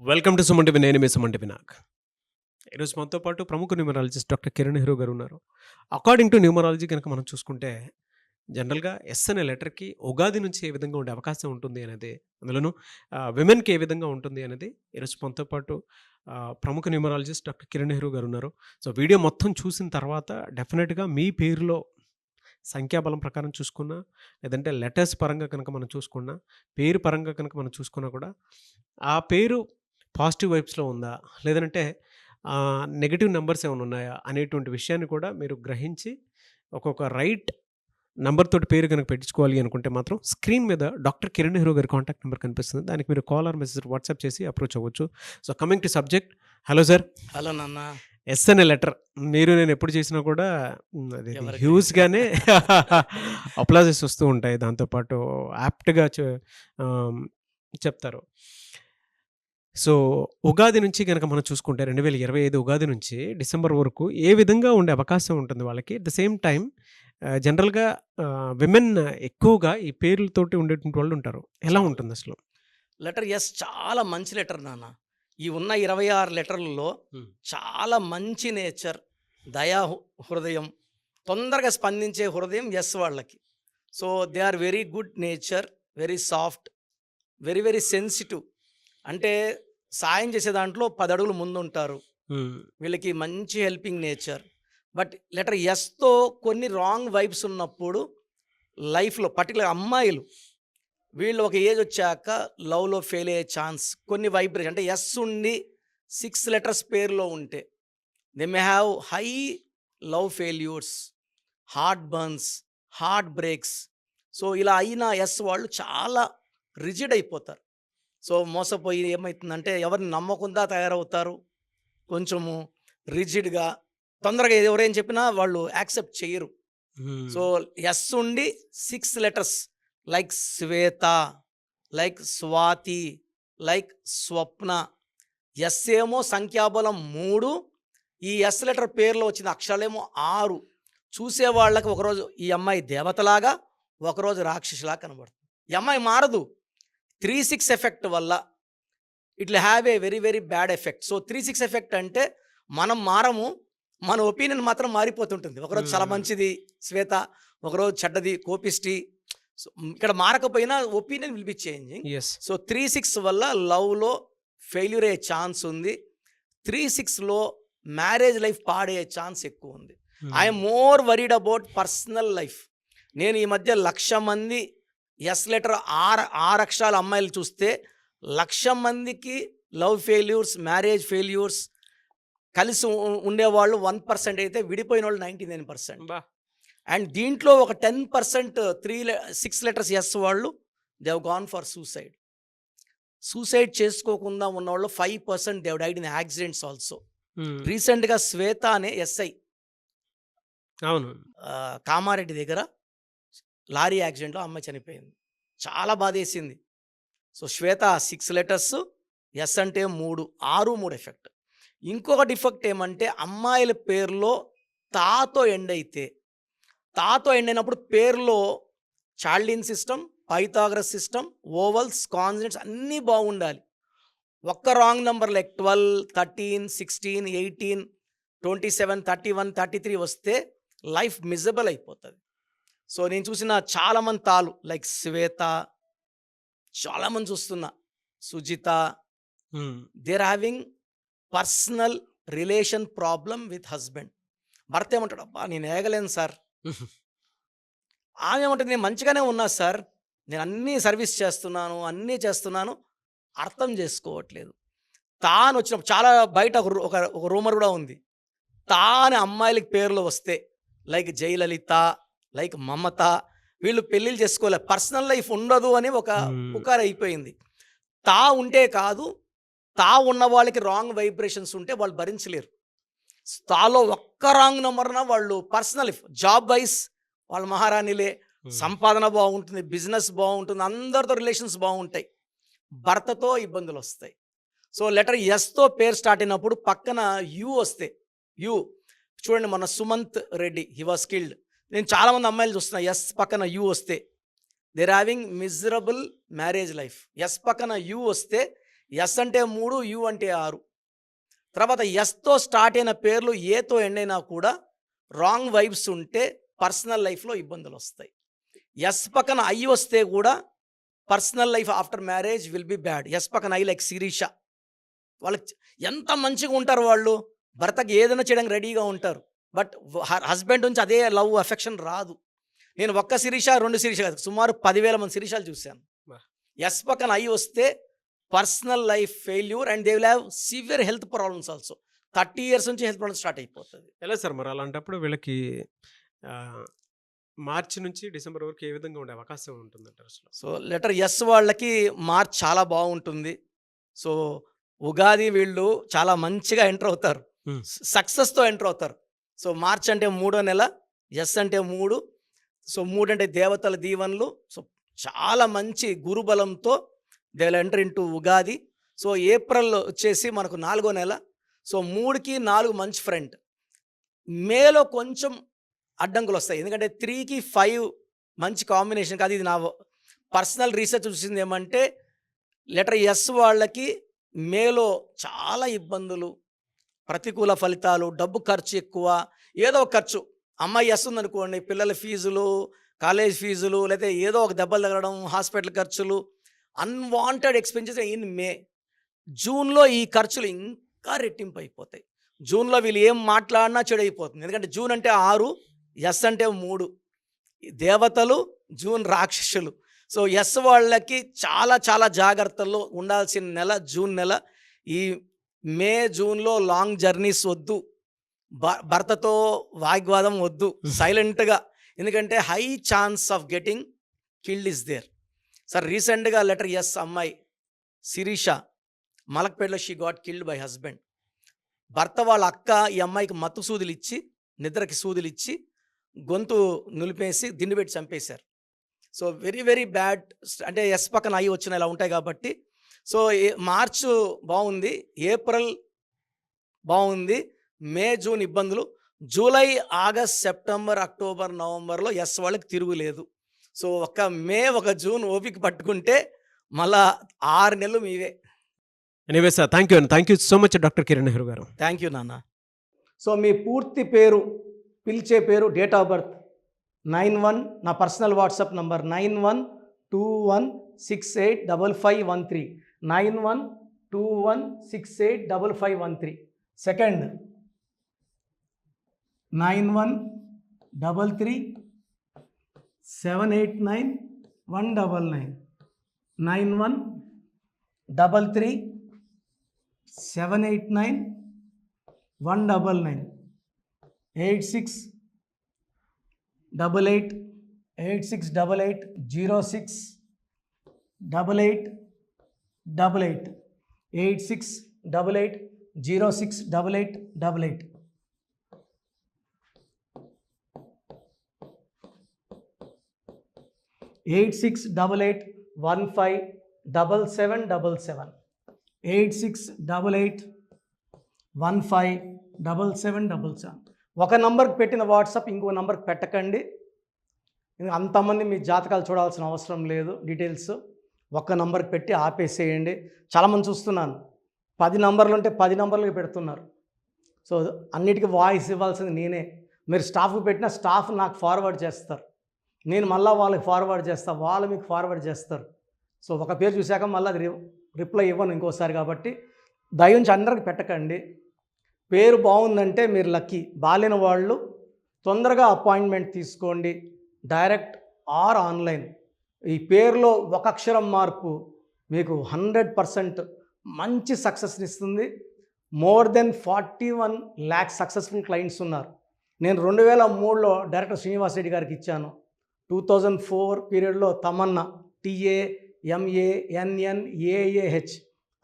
Welcome to Suman TV. నేను మీ Suman TV Nag. ఈరోజు మనతో పాటు ప్రముఖ న్యూమరాలజిస్ట్ డాక్టర్ కిరణ్ నెహ్రూ గారు ఉన్నారు. అకార్డింగ్ టు న్యూమరాలజీ కనుక మనం చూసుకుంటే జనరల్‌గా ఎస్ అనే లెటర్‌కి ఉగాది నుంచి ఏ విధంగా ఉండే అవకాశం ఉంటుంది అనేది, అందులోనూ విమెన్‌కి ఏ విధంగా ఉంటుంది అనేది ఈరోజు మనతో పాటు ప్రముఖ న్యూమరాలజిస్ట్ డాక్టర్ కిరణ్ నెహ్రూ గారు ఉన్నారు. సో, వీడియో మొత్తం చూసిన తర్వాత డెఫినిట్‌గా మీ పేరులో సంఖ్యాబలం ప్రకారం చూసుకున్నా, లేదంటే లెటర్స్ పరంగా కనుక మనం చూసుకున్నా, పేరు పరంగా కనుక మనం చూసుకున్నా కూడా ఆ పేరు పాజిటివ్ వైబ్స్‌లో ఉందా? లేదనంటే నెగెటివ్ నంబర్స్ ఏమైనా ఉన్నాయా? అనేటువంటి విషయాన్ని కూడా మీరు గ్రహించి ఒక్కొక్క రైట్ నంబర్ తోటి పేరు గనక పెట్టించుకోవాలి అనుకుంటే మాత్రం స్క్రీన్ మీద డాక్టర్ కిరణ్ నెహ్రూ గారి కాంటాక్ట్ నంబర్ కనిపిస్తుంది. దానికి మీరు కాల్ ఆర్ మెసేజ్ వాట్సాప్ చేసి అప్రోచ్ అవ్వచ్చు. So, coming to subject. Hello sir. Hello నాన్న. ఎస్ అనే లెటర్ మీరు నేను ఎప్పుడు చేసినా కూడా అది ఎవరికి హ్యూజ్‌గానే అప్లాజెస్ వస్తూ ఉంటాయి. దాంతో పాటు యాప్ట్‌గా చెప్తారు. సో, ఉగాది నుంచి గనక మనం చూసుకుంటే 2025 ఉగాది నుంచి డిసెంబర్ వరకు ఏ విధంగా ఉండే అవకాశం ఉంటుంది వాళ్ళకి? అట్ ద సేమ్ టైమ్ జనరల్‌గా విమెన్ ఎక్కువగా ఈ పేర్లతోటి ఉండేటువంటి వాళ్ళుంటారు. ఎలా చాలా. ఉంటుందసలు? లెటర్ ఎస్ చాలా మంచి లెటర్ నాన్న. ఈ ఉన్న 26 లెటర్లలో హ్మ్. చాలా మంచి నేచర్, హృదయం, తొందరగా స్పందించే హృదయం ఎస్ వాళ్ళకి. So, they are very good nature, very soft, very very sensitive. అంటే సాయం చేసే దాంట్లో 10 అడుగులు ముందుంటారు. హ్మ్. వీళ్ళకి మంచి హెల్పింగ్ నేచర్. బట్ లెటర్ ఎస్‌తో కొన్ని రాంగ్ వైబ్స్ ఉన్నప్పుడు లైఫ్‌లో పర్టిక్యులర్ అమ్మాయిలు వీళ్ళు ఒక ఏజ్ వచ్చాక లవ్‌లో ఫెయిల్ అయ్యే ఛాన్స్, కొన్ని వైబ్రేషన్ అంటే ఎస్ ఉండి 6 లెటర్స్ పేరులో ఉంటే they may have high love failures, heart burns, heart breaks. So, ఇలా అయిన ఎస్ వాళ్ళు చాలా రిజిడ్ అయిపోతారు. సో, మోసపోయి ఏమవుతుందంటే ఎవరిని నమ్మకుండా తయారవుతారు. కొంచెము రిజిడ్‌గా, తొందరగా ఎవరేం చెప్పినా వాళ్ళు యాక్సెప్ట్ చేయరు. హ్మ్. సో, ఎస్ ఉండి 6 లెటర్స్ లైక్ శ్వేత, లైక్ స్వాతి, లైక్ స్వప్న. ఎస్ ఏమో సంఖ్యాబలం 3, ఈ ఎస్ లెటర్ పేరులో వచ్చిన అక్షరాలేమో 6. చూసేవాళ్ళకి ఒకరోజు ఈ అమ్మాయి దేవతలాగా, ఒకరోజు రాక్షసిలా కనబడుతుంది. ఈ అమ్మాయి మారదు. 3-6 ఎఫెక్ట్ వల్ల it will have a very very bad effect. So, 3-6 effect అంటే మనం మారము, మన ఒపీనియన్ మాత్రం మారిపోతుంటుంది. ఒకరోజు చాలా మంచిది శ్వేత, ఒకరోజు చెడ్డది కోపిష్టి. సో, ఇక్కడ మారకపోయినా opinion will be changing. Yes. So, 3-6 వల్ల లవ్‌లో ఫెయిల్యూర్ అయ్యే ఛాన్స్ ఉంది. 3-6లో మ్యారేజ్ లైఫ్ పాడయ్యే ఛాన్స్ ఎక్కువ ఉంది. I'm more worried about personal life. నేను ఈ మధ్య 1,00,000 మంది ఎస్ లెటర్ 6 అక్షరాల అమ్మాయిలు చూస్తే 1,00,000 మందికి లవ్ ఫెయిల్యూర్స్, మ్యారేజ్ ఫెయిల్యూర్స్, కలిసి ఉండేవాళ్ళు 1% అయితే విడిపోయిన వాళ్ళు 99%. అబ్బా! అండ్ దీంట్లో ఒక 10% 6 లెటర్స్ ఎస్ వాళ్ళు they have gone for suicide. Suicide చేసుకోకుండా ఉన్నవాళ్ళు 5% they have died in accidents also. హ్మ్. రీసెంట్‌గా శ్వేత అనే ఎస్ఐ అవును. కామారెడ్డి దగ్గర లారీ యాక్సిడెంట్‌లో అమ్మాయి చనిపోయింది. చాలా బాధేసింది. సో, శ్వేత 6 లెటర్స్, ఎస్ అంటే 3, 6, 3 ఎఫెక్ట్. ఇంకొక డిఫెక్ట్ ఏమంటే అమ్మాయిల పేరులో తాతో ఎండ్ అయితే, తాతో ఎండ్ అయినప్పుడు పేరులో చార్లిన్ system, Pythagoras system, vowels, consonants అన్నీ బాగుండాలి. ఒక్క రాంగ్ నంబర్ లైక్ 12, 13, 16, 18, 27, 31, 33 వస్తే లైఫ్ మిజరబుల్ అయిపోతుంది. సో, నేను చూసిన చాలామంది తాలు లైక్ శ్వేత, చాలామంది చూస్తున్నా Sujitha, hmm. They are having personal relation problem with husband. భర్త ఏమంటాడు, అబ్బా నేను ఏగలేను సార్. ఆమె ఏమంటుంది, నేను మంచిగానే ఉన్నా సార్, నేను అన్నీ సర్వీస్ చేస్తున్నాను, అన్నీ చేస్తున్నాను, అర్థం చేసుకోవట్లేదు. తాను వచ్చినప్పుడు చాలా బయట ఒక రూమర్ కూడా ఉంది. తాను అమ్మాయిలకి పేర్లు వస్తే లైక్ జయలలిత, లైక్ మమత, వీళ్ళు పెళ్ళిళ్ళు చేసుకోలే, పర్సనల్ లైఫ్ ఉండదు అని ఒక పుకారు అయిపోయింది. తా ఉంటే కాదు, తా ఉన్న వాళ్ళకి రాంగ్ వైబ్రేషన్స్ ఉంటే వాళ్ళు భరించలేరు. తాలో ఒక్క రాంగ్ నెంబర్న వాళ్ళు పర్సనల్ లైఫ్, జాబ్ వైస్ వాళ్ళ మహారాణిలే, సంపాదన బాగుంటుంది, బిజినెస్ బాగుంటుంది, అందరితో రిలేషన్స్ బాగుంటాయి, భర్తతో ఇబ్బందులు వస్తాయి. సో, లెటర్ ఎస్తో పేరు స్టార్ట్ అయినప్పుడు పక్కన యూ వస్తే, యూ చూడండి, మన Sumanth Reddy he was killed. నేను చాలామంది అమ్మాయిలు చూస్తున్నా ఎస్ పక్కన యూ వస్తే they are having miserable marriage life. S పక్కన యూ వస్తే ఎస్ అంటే 3, యు అంటే 6. తర్వాత ఎస్‌తో స్టార్ట్ అయిన పేర్లు ఏతో ఎండ్ అయినా కూడా రాంగ్ వైబ్స్ ఉంటే పర్సనల్ లైఫ్‌లో ఇబ్బందులొస్తాయి. ఎస్ పక్కన ఐ వస్తే కూడా personal life after marriage will be bad. S పక్కన ఐ లైక్ శిరీష. వాళ్ళకి ఎంత మంచిగా ఉంటారు వాళ్ళు. భర్తకి ఏదైనా చేయడానికి రెడీగా ఉంటారు. బట్ హస్బెండ్ నుంచి అదే లవ్, అఫెక్షన్ రాదు. నేను ఒక్క శిరీష, 2 శిరీష కాదు. సుమారు 10,000 మంది శిరీషాలు చూశాను. వాహ్! ఎస్ పక్కన ఐ వస్తే personal life failure and they will have severe health problems also. 30 years నుంచి హెల్త్ ప్రాబ్లమ్స్ స్టార్ట్ అయిపోతది. ఎలా సార్ మరి అలాంటప్పుడు వీళ్ళకి ఆహ్, మార్చి నుంచి డిసెంబర్ వరకు ఏ విధంగా ఉండే అవకాశం ఉంటుందంటారు అసలు? సో, లెటర్ ఎస్ వాళ్ళకి మార్చ్ చాలా బాగుంటుంది. సో, ఉగాది వీళ్ళు చాలా మంచిగా ఎంటర్ అవుతారు. హ్మ్. సక్సెస్‌తో ఎంటర్ అవుతారు. సో, మార్చ్ అంటే మూడో నెల. ఎస్ అంటే 3. సో, 3 అంటే దేవతల దీవెనలు. సో, చాలా మంచి గురుబలంతో they will enter into Ugadi. So, April వచ్చేసి మనకు 4 నెల. సో, 3కి 4 మంచి ఫ్రంట్. మేలో కొంచెం అడ్డంకులొస్తాయి. ఎందుకంటే 3కి 5 మంచి కాంబినేషన్ కాదు. ఇది నా పర్సనల్ రీసెర్చ్ చూసింది ఏమంటే లెటర్ ఎస్ వాళ్ళకి మేలో చాలా ఇబ్బందులు, ప్రతికూల ఫలితాలు, డబ్బు ఖర్చు ఎక్కువ, ఏదో ఒక ఖర్చు. అమ్మాయి ఎస్ ఉందనుకోండి, పిల్లల ఫీజులు, కాలేజ్ ఫీజులు, లేకపోతే ఏదో ఒక దెబ్బలు తగలడం, హాస్పిటల్ ఖర్చులు, అన్వాంటెడ్ ఎక్స్‌పెన్సెస్ ఇన్ మే. జూన్‌లో ఈ ఖర్చులు ఇంకా రెట్టింపు అయిపోతాయి. జూన్‌లో వీళ్ళు ఏం మాట్లాడినా చెడైపోతుంది. ఎందుకంటే జూన్ అంటే 6, ఎస్ అంటే 3. దేవతలు, జూన్ రాక్షసులు. సో, ఎస్ వాళ్ళకి చాలా చాలా జాగ్రత్తల్లో ఉండాల్సిన నెల జూన్ నెల. ఈ మే, జూన్‌లో లాంగ్ జర్నీస్ వద్దు. భర్తతో వాగ్వాదం వద్దు. సైలెంట్‌గా. ఎందుకంటే high chance of getting killed is there. Sir రీసెంట్‌గా లెటర్ ఎస్ అమ్మాయి శిరీష మలక్పేటలో she got killed by husband. భర్త వాళ్ళ అక్క ఈ అమ్మాయికి మత్తు సూదులిచ్చి, నిద్రకి సూదులిచ్చి, గొంతు నులిపేసి దిండు పెట్టి చంపేశారు. So, very very bad. అంటే ఎస్ పక్కన ఐ వచ్చిన ఇలా ఉంటాయి కాబట్టి. సో, మార్చు బాగుంది, ఏప్రిల్ బాగుంది, మే, జూన్ ఇబ్బందులు. జూలై, ఆగస్ట్, సెప్టెంబర్, అక్టోబర్, నవంబర్లో ఎస్ వాళ్ళకి తిరుగులేదు. సో, ఒక మే, ఒక జూన్ ఓపిక పట్టుకుంటే మళ్ళా 6 నెలలు మీవే. Anyway sir, thank you so much doctor Kiran Nehru గారు. థ్యాంక్ యూ నాన్న. సో, మీ పూర్తి పేరు, పిలిచే పేరు, డేట్ ఆఫ్ బర్త్ 91, నా పర్సనల్ వాట్సాప్ నంబర్ 9121685513, 9121685513. సెకండ్ 9133789199, 9133789199, 868886880688, 8688068888. 8688157777, 8688157777. ఒక నంబర్కి పెట్టిన వాట్సాప్ ఇంకో నంబర్కి పెట్టకండి. అంతమంది మీ జాతకాలు చూడాల్సిన అవసరం లేదు. డీటెయిల్స్ ఒక్క నంబర్కి పెట్టి ఆపేసేయండి. చాలామంది చూస్తున్నాను 10 నంబర్లు ఉంటే 10 నంబర్లకి పెడుతున్నారు. సో, అన్నిటికీ వాయిస్ ఇవ్వాల్సింది నేనే. మీరు స్టాఫ్కి పెట్టిన స్టాఫ్ నాకు ఫార్వర్డ్ చేస్తారు, నేను మళ్ళీ వాళ్ళకి ఫార్వర్డ్ చేస్తాను, వాళ్ళు మీకు ఫార్వర్డ్ చేస్తారు. సో, ఒక పేరు చూశాక మళ్ళీ అది రిప్లై ఇవ్వను ఇంకోసారి. కాబట్టి దయించి అందరికి పెట్టకండి. పేరు బాగుందంటే మీరు లక్కీ. బాలేని వాళ్ళు తొందరగా అపాయింట్మెంట్ తీసుకోండి, డైరెక్ట్ ఆర్ ఆన్లైన్. ఈ పేరులో ఒక అక్షరం మార్పు మీకు 100% మంచి సక్సెస్ని ఇస్తుంది. More than 41 lakh successful clients ఉన్నారు. నేను 2003లో డైరెక్టర్ శ్రీనివాస్ రెడ్డి గారికి ఇచ్చాను. 2004 పీరియడ్లో తమన్నా, TAMANNAAH,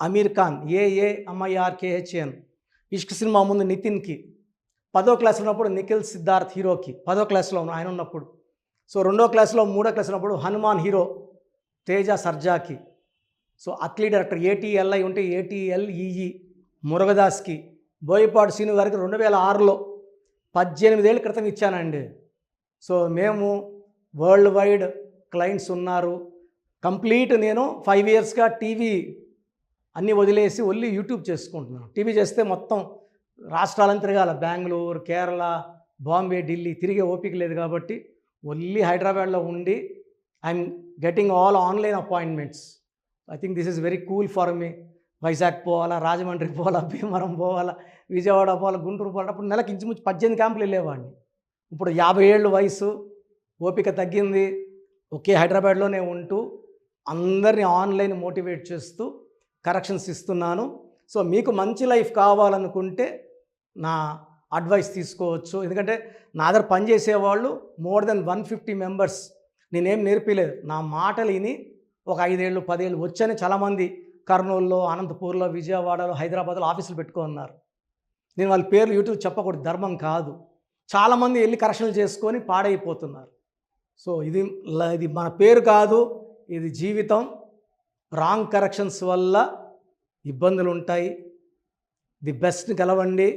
అమీర్ ఖాన్, AAMIRKHAN, ఇష్క్ సినిమా ముందు నితిన్కి, 10వ క్లాస్లో ఉన్నప్పుడు నిఖిల్ సిద్ధార్థ్ హీరోకి, 10వ క్లాస్లో ఆయన ఉన్నప్పుడు. సో, 2వ క్లాస్లో 3వ క్లాస్ ఉన్నప్పుడు హనుమాన్ హీరో తేజ సర్జాకి. సో, అట్లీ డైరెక్టర్ ATLI ఉంటే ATLEE మురుగదాస్కి, బోయపాడు శ్రీను గారికి 2006లో 18 ఏళ్ళ క్రితం ఇచ్చానండి. సో, మేము వరల్డ్ వైడ్ క్లయింట్స్ ఉన్నారు. కంప్లీట్ నేను 5 ఇయర్స్గా టీవీ అన్నీ వదిలేసి ఓన్లీ యూట్యూబ్ చేసుకుంటున్నాను. టీవీ చేస్తే మొత్తం రాష్ట్రాలను తిరగాల, బెంగుళూరు, కేరళ, బాంబే, ఢిల్లీ తిరిగే ఓపిక లేదు కాబట్టి ఓన్లీ హైదరాబాద్లో ఉండి I'm getting all online appointments. I think this is very cool for me. Vizag పోవాలా, రాజమండ్రి పోవాలా, భీమవరం పోవాలా, విజయవాడ పోవాలా, గుంటూరు పోవాలా. అప్పుడు నెలకి ఇంచుమించు 18 క్యాంపులు వెళ్ళేవాడిని. ఇప్పుడు 50 ఏళ్ళు వయసు, ఓపిక తగ్గింది. ఒకే హైదరాబాద్లోనే ఉంటూ అందరినీ ఆన్లైన్ మోటివేట్ చేస్తూ కరెక్షన్స్ ఇస్తున్నాను. సో మీకు మంచి లైఫ్ కావాలనుకుంటే నా అడ్వైస్ తీసుకోవచ్చు. ఎందుకంటే నా దగ్గర పనిచేసేవాళ్ళు మోర్ దెన్ 150 మెంబర్స్. నేనేం నేర్పిలేదు, నా మాటలు విని ఒక 5 ఏళ్ళు 10 ఏళ్ళు వచ్చని చాలామంది కర్నూలులో, అనంతపూర్లో, విజయవాడలో, హైదరాబాద్లో ఆఫీసులు పెట్టుకున్నారు. నేను వాళ్ళ పేర్లు యూట్యూబ్ చెప్పకూడదు, ధర్మం కాదు. చాలామంది వెళ్ళి కరెక్షన్లు చేసుకొని పాడైపోతున్నారు. సో ఇది మన పేరు కాదు, ఇది జీవితం. రాంగ్ కరెక్షన్స్ వల్ల ఇబ్బందులు ఉంటాయి. ది బెస్ట్ని గెలవండి,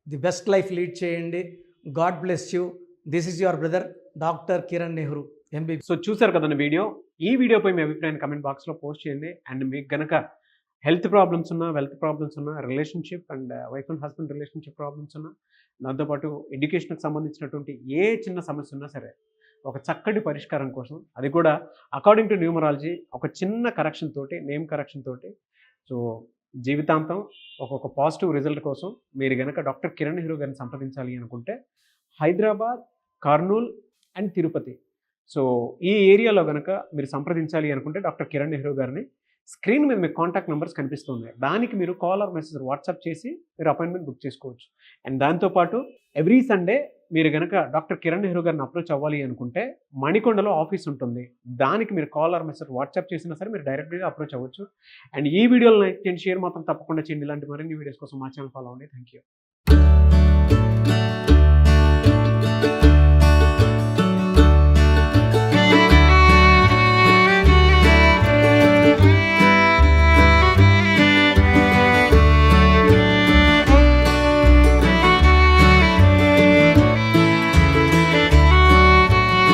ది బెస్ట్ లైఫ్ లీడ్ చేయండి. God bless you. This is your brother doctor Kiran Nehru, MBB. So చూసారు కదండి వీడియో. ఈ వీడియోపై మీ అభిప్రాయాన్ని కమెంట్ బాక్స్లో పోస్ట్ చేయండి. అండ్ మీకు కనుక హెల్త్ ప్రాబ్లమ్స్ ఉన్నా, వెల్త్ ప్రాబ్లమ్స్ ఉన్నా, relationship and wife and husband relationship problems ఉన్నా, దాంతోపాటు ఎడ్యుకేషన్కి సంబంధించినటువంటి ఏ చిన్న సమస్య ఉన్నా సరే ఒక చక్కటి పరిష్కారం కోసం, అది కూడా అకార్డింగ్ టు న్యూమరాలజీ, ఒక చిన్న కరెక్షన్ తోటి, నేమ్ కరెక్షన్ తోటి, సో జీవితాంతం ఒక పాజిటివ్ రిజల్ట్ కోసం మీరు కనుక డాక్టర్ కిరణ్ నెహ్రూ గారిని సంప్రదించాలి అనుకుంటే హైదరాబాద్, కర్నూల్ అండ్ తిరుపతి, సో ఈ ఏరియాలో కనుక మీరు సంప్రదించాలి అనుకుంటే డాక్టర్ కిరణ్ నెహ్రూ గారిని స్క్రీన్ మీద మీకు కాంటాక్ట్ నెంబర్స్ కనిపిస్తుంది. దానికి మీరు కాల్ ఆర్ మెసేజ్ వాట్సాప్ చేసి మీరు అపాయింట్మెంట్ బుక్ చేసుకోవచ్చు. అండ్ దాంతోపాటు ఎవ్రీ సండే మీరు కనుక డాక్టర్ కిరణ్ నెహ్రూ గారిని అప్రోచ్ అవ్వాలి అనుకుంటే మణికొండలో ఆఫీస్ ఉంటుంది. దానికి మీరు కాల్ ఆర్ మెసేజ్ వాట్సాప్ చేసినా సరే మీరు డైరెక్ట్గా అప్రోచ్ అవ్వచ్చు. అండ్ ఈ వీడియోలో లైక్ చేయండి, షేర్ మాత్రం తప్పకుండా చేయండి. ఇలాంటి మరిన్ని వీడియోస్ కోసం మా ఛానల్ ఫాలో అవ్వండి. Thank you.